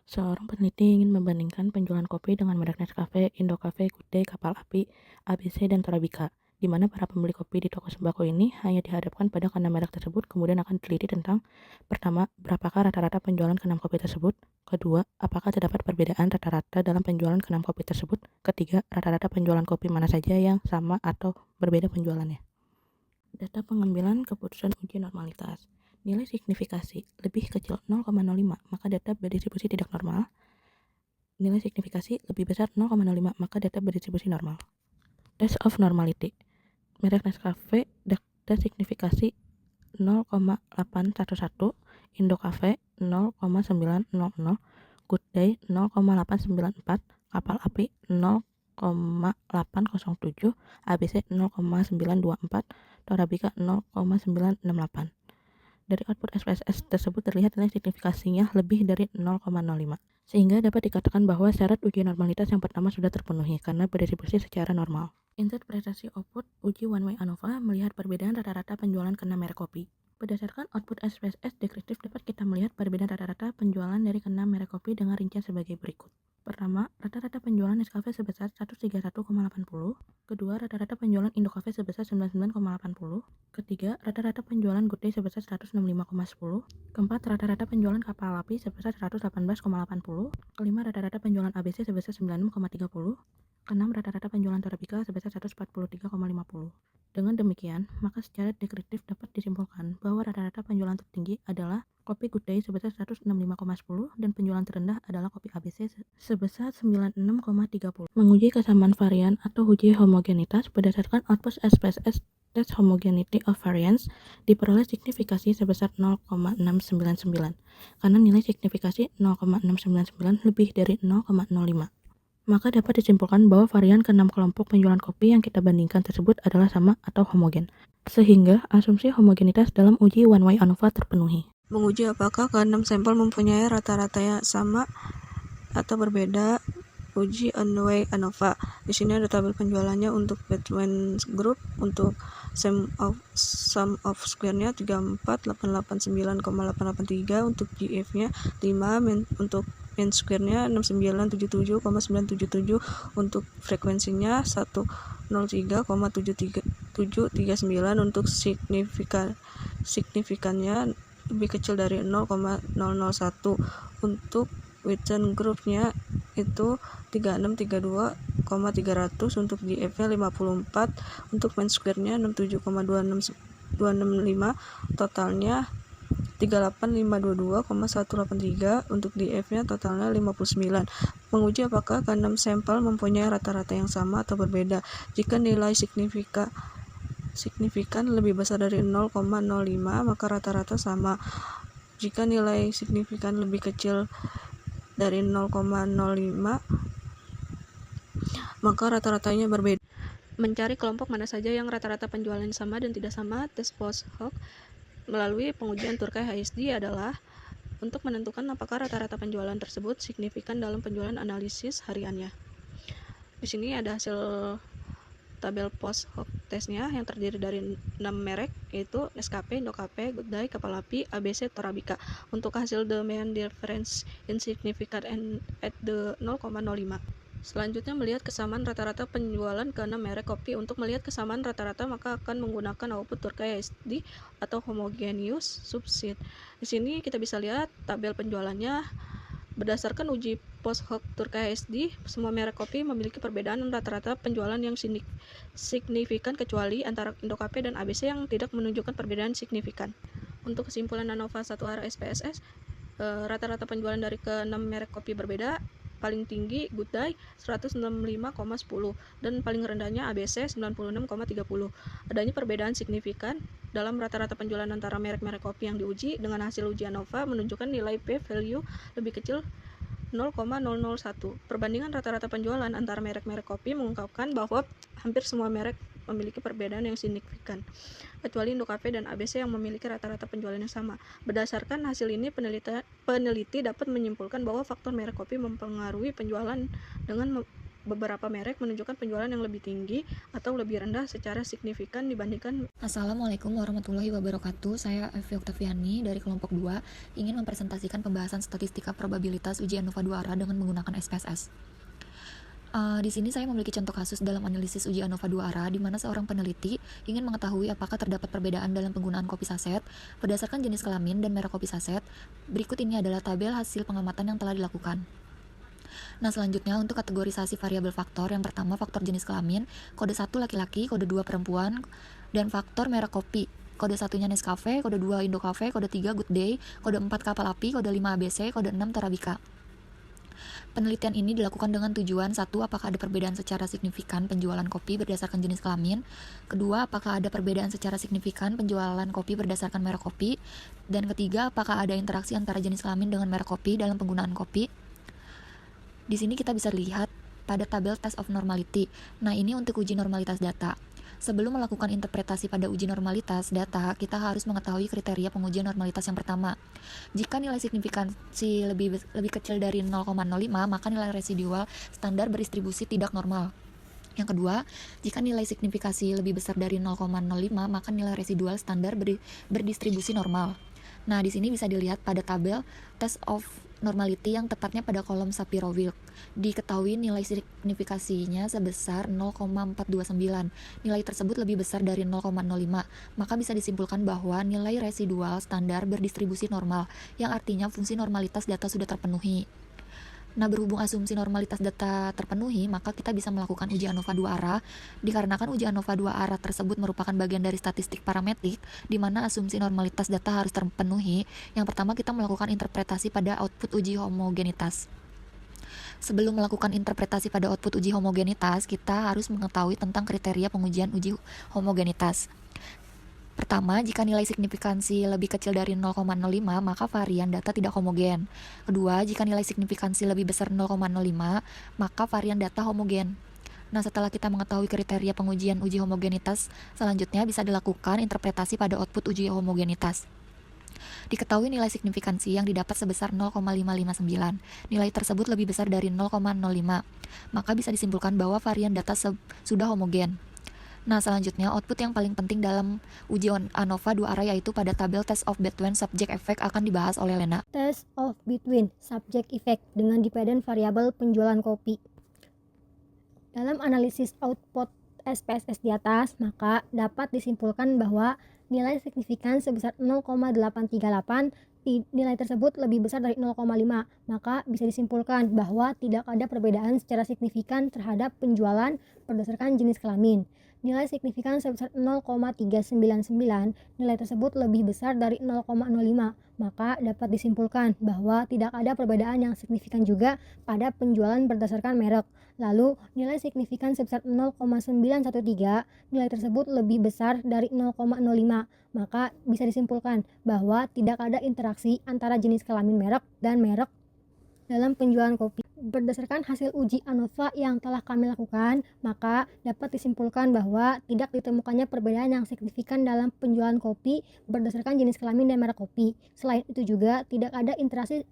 Seorang peneliti ingin membandingkan penjualan kopi dengan merek Nescafe, Indocafe, Good Day, Kapal Api, ABC, dan Torabika, di mana para pembeli kopi di toko sembako ini hanya dihadapkan pada keenam merek tersebut, kemudian akan diteliti tentang: pertama, berapakah rata-rata penjualan keenam kopi tersebut? Kedua, apakah terdapat perbedaan rata-rata dalam penjualan keenam kopi tersebut? Ketiga, rata-rata penjualan kopi mana saja yang sama atau berbeda penjualannya? Data pengambilan keputusan uji normalitas. Nilai signifikasi lebih kecil 0,05, maka data berdistribusi tidak normal. Nilai signifikasi lebih besar 0,05, maka data berdistribusi normal. Test of normality. Merek Nescafe data signifikasi 0,811, Indocafe 0,900, Good Day 0,894, Kapal Api 0,807, ABC 0,924, Torabika 0,968. Dari output SPSS tersebut terlihat nilai signifikasinya lebih dari 0,05, sehingga dapat dikatakan bahwa syarat uji normalitas yang pertama sudah terpenuhi karena berdistribusi secara normal. Interpretasi output uji one-way ANOVA melihat perbedaan rata-rata penjualan keenam merek kopi. Berdasarkan output SPSS deskriptif dapat kita melihat perbedaan rata-rata penjualan dari keenam merek kopi dengan rincian sebagai berikut. Pertama, rata-rata penjualan Nescafe sebesar 131,80. Kedua, rata-rata penjualan Indocafe sebesar 99,80. Ketiga, rata-rata penjualan Good Day sebesar 165,10. Keempat, rata-rata penjualan Kapal Api sebesar 118,80. Kelima, rata-rata penjualan ABC sebesar 96,30. Keenam, rata-rata penjualan Torabika sebesar 143,50. Dengan demikian, maka secara deskriptif dapat disimpulkan bahwa rata-rata penjualan tertinggi adalah kopi Good Day sebesar 165,10 dan penjualan terendah adalah kopi ABC sebesar 96,30. Menguji kesamaan varian atau uji homogenitas berdasarkan output SPSS test homogeneity of variance diperoleh signifikasi sebesar 0,699 karena nilai signifikasi 0,699 lebih dari 0,05. Maka dapat disimpulkan bahwa varian keenam kelompok penjualan kopi yang kita bandingkan tersebut adalah sama atau homogen, sehingga asumsi homogenitas dalam uji one-way ANOVA terpenuhi. Menguji apakah keenam sampel mempunyai rata-rata yang sama atau berbeda. Uji one-way ANOVA. Di sini ada tabel penjualannya untuk Batman Group. Untuk sum of square-nya 34,889,883, untuk GF-nya 5, untuk mean square-nya 6977,977, untuk frekuensinya 103,739, untuk signifikannya lebih kecil dari 0,001. Untuk Witten Group-nya itu 3632,300, untuk GF-nya 54, untuk mean square-nya 67,265, totalnya 38522,183, untuk DF-nya totalnya 59. Menguji apakah keenam sampel mempunyai rata-rata yang sama atau berbeda. Jika nilai signifikan lebih besar dari 0,05, maka rata-rata sama. Jika nilai signifikan lebih kecil dari 0,05, maka rata-ratanya berbeda. Mencari kelompok mana saja yang rata-rata penjualan sama dan tidak sama. Tes post hoc melalui pengujian Turkai HSD adalah untuk menentukan apakah rata-rata penjualan tersebut signifikan dalam penjualan analisis hariannya. Di sini ada hasil tabel post hoc tesnya yang terdiri dari 6 merek, yaitu Nescafe, Indocafe, Good Day, Kapal Api, ABC, Torabika. Untuk hasil the main difference insignificant and at the 0,05. Selanjutnya melihat kesamaan rata-rata penjualan ke 6 merek kopi. Untuk melihat kesamaan rata-rata maka akan menggunakan output Turkai SD atau homogeneous subset. Di sini kita bisa lihat tabel penjualannya. Berdasarkan uji post hoc Turkai SD, semua merek kopi memiliki perbedaan rata-rata penjualan yang signifikan kecuali antara Indocafe dan ABC yang tidak menunjukkan perbedaan signifikan. Untuk kesimpulan ANOVA 1 arah SPSS, rata-rata penjualan dari ke-6 merek kopi berbeda. Paling tinggi Good Day 165,10 dan paling rendahnya ABC 96,30. Adanya perbedaan signifikan dalam rata-rata penjualan antara merek-merek kopi yang diuji dengan hasil uji ANOVA menunjukkan nilai p-value lebih kecil 0,001. Perbandingan rata-rata penjualan antara merek-merek kopi mengungkapkan bahwa hampir semua merek memiliki perbedaan yang signifikan, kecuali Indocafe dan ABC yang memiliki rata-rata penjualan yang sama. Berdasarkan hasil ini, peneliti dapat menyimpulkan bahwa faktor merek kopi mempengaruhi penjualan dengan beberapa merek menunjukkan penjualan yang lebih tinggi atau lebih rendah secara signifikan dibandingkan. Assalamualaikum warahmatullahi wabarakatuh. Saya Evi Oktaviani dari kelompok 2 ingin mempresentasikan pembahasan statistika probabilitas uji ANOVA 2 arah dengan menggunakan SPSS. Di sini saya memiliki contoh kasus dalam analisis uji ANOVA 2 arah di mana seorang peneliti ingin mengetahui apakah terdapat perbedaan dalam penggunaan kopi saset berdasarkan jenis kelamin dan merek kopi saset. Berikut ini adalah tabel hasil pengamatan yang telah dilakukan. Nah, selanjutnya untuk kategorisasi variabel faktor, yang pertama faktor jenis kelamin, kode 1 laki-laki, kode 2 perempuan, dan faktor merek kopi. Kode 1-nya Nescafe, kode 2 Indocafe, kode 3 Good Day, kode 4 Kapal Api, kode 5 ABC, kode 6 Torabika. Penelitian ini dilakukan dengan tujuan: 1. Apakah ada perbedaan secara signifikan penjualan kopi berdasarkan jenis kelamin? Kedua, apakah ada perbedaan secara signifikan penjualan kopi berdasarkan merek kopi? Dan ketiga, apakah ada interaksi antara jenis kelamin dengan merek kopi dalam penggunaan kopi? Di sini kita bisa lihat pada tabel test of normality. Nah, ini untuk uji normalitas data. Sebelum melakukan interpretasi pada uji normalitas data, kita harus mengetahui kriteria pengujian normalitas yang pertama. Jika nilai signifikansi lebih kecil dari 0,05, maka nilai residual standar berdistribusi tidak normal. Yang kedua, jika nilai signifikasi lebih besar dari 0,05, maka nilai residual standar berdistribusi normal. Nah, di sini bisa dilihat pada tabel test of normality yang tepatnya pada kolom Shapiro-Wilk. Diketahui nilai signifikasinya sebesar 0,429. Nilai tersebut lebih besar dari 0,05, maka bisa disimpulkan bahwa nilai residual standar berdistribusi normal, yang artinya fungsi normalitas data sudah terpenuhi. Nah, berhubung asumsi normalitas data terpenuhi, maka kita bisa melakukan uji ANOVA 2 arah. Dikarenakan uji ANOVA 2 arah tersebut merupakan bagian dari statistik parametrik, di mana asumsi normalitas data harus terpenuhi. Yang pertama, kita melakukan interpretasi pada output uji homogenitas. Sebelum melakukan interpretasi pada output uji homogenitas, kita harus mengetahui tentang kriteria pengujian uji homogenitas. Pertama, jika nilai signifikansi lebih kecil dari 0,05, maka varian data tidak homogen. Kedua, jika nilai signifikansi lebih besar 0,05, maka varian data homogen. Nah, setelah kita mengetahui kriteria pengujian uji homogenitas, selanjutnya bisa dilakukan interpretasi pada output uji homogenitas. Diketahui nilai signifikansi yang didapat sebesar 0,559. Nilai tersebut lebih besar dari 0,05, maka bisa disimpulkan bahwa varian data sudah homogen. Nah, selanjutnya output yang paling penting dalam uji ANOVA 2 arah yaitu pada tabel test of between subject effect akan dibahas oleh Lena. Test of between subject effect dengan dependent variable penjualan kopi. Dalam analisis output SPSS di atas, maka dapat disimpulkan bahwa nilai signifikan sebesar 0,838, nilai tersebut lebih besar dari 0,5, maka bisa disimpulkan bahwa tidak ada perbedaan secara signifikan terhadap penjualan berdasarkan jenis kelamin. Nilai signifikan sebesar 0,399, nilai tersebut lebih besar dari 0,05, maka dapat disimpulkan bahwa tidak ada perbedaan yang signifikan juga pada penjualan berdasarkan merek. Lalu, nilai signifikan sebesar 0,913, nilai tersebut lebih besar dari 0,05, maka bisa disimpulkan bahwa tidak ada interaksi antara jenis kelamin merek dan merek dalam penjualan kopi. Berdasarkan hasil uji ANOVA yang telah kami lakukan, maka dapat disimpulkan bahwa tidak ditemukannya perbedaan yang signifikan dalam penjualan kopi berdasarkan jenis kelamin dan merek kopi. Selain itu juga tidak ada interaksi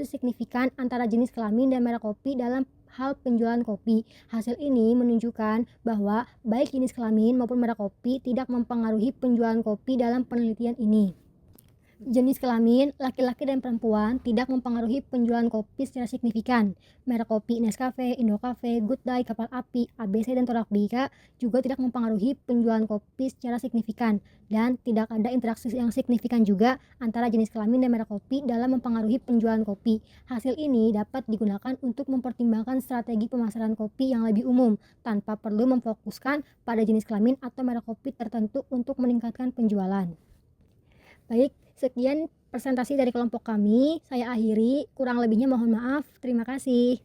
signifikan antara jenis kelamin dan merek kopi dalam hal penjualan kopi. Hasil ini menunjukkan bahwa baik jenis kelamin maupun merek kopi tidak mempengaruhi penjualan kopi dalam penelitian ini. Jenis kelamin, laki-laki dan perempuan tidak mempengaruhi penjualan kopi secara signifikan. Merek kopi Nescafe, Indocafe, Good Day, Kapal Api, ABC, dan Torabika juga tidak mempengaruhi penjualan kopi secara signifikan. Dan tidak ada interaksi yang signifikan juga antara jenis kelamin dan merek kopi dalam mempengaruhi penjualan kopi. Hasil ini dapat digunakan untuk mempertimbangkan strategi pemasaran kopi yang lebih umum, tanpa perlu memfokuskan pada jenis kelamin atau merek kopi tertentu untuk meningkatkan penjualan. Baik, sekian presentasi dari kelompok kami. Saya akhiri, kurang lebihnya mohon maaf. Terima kasih.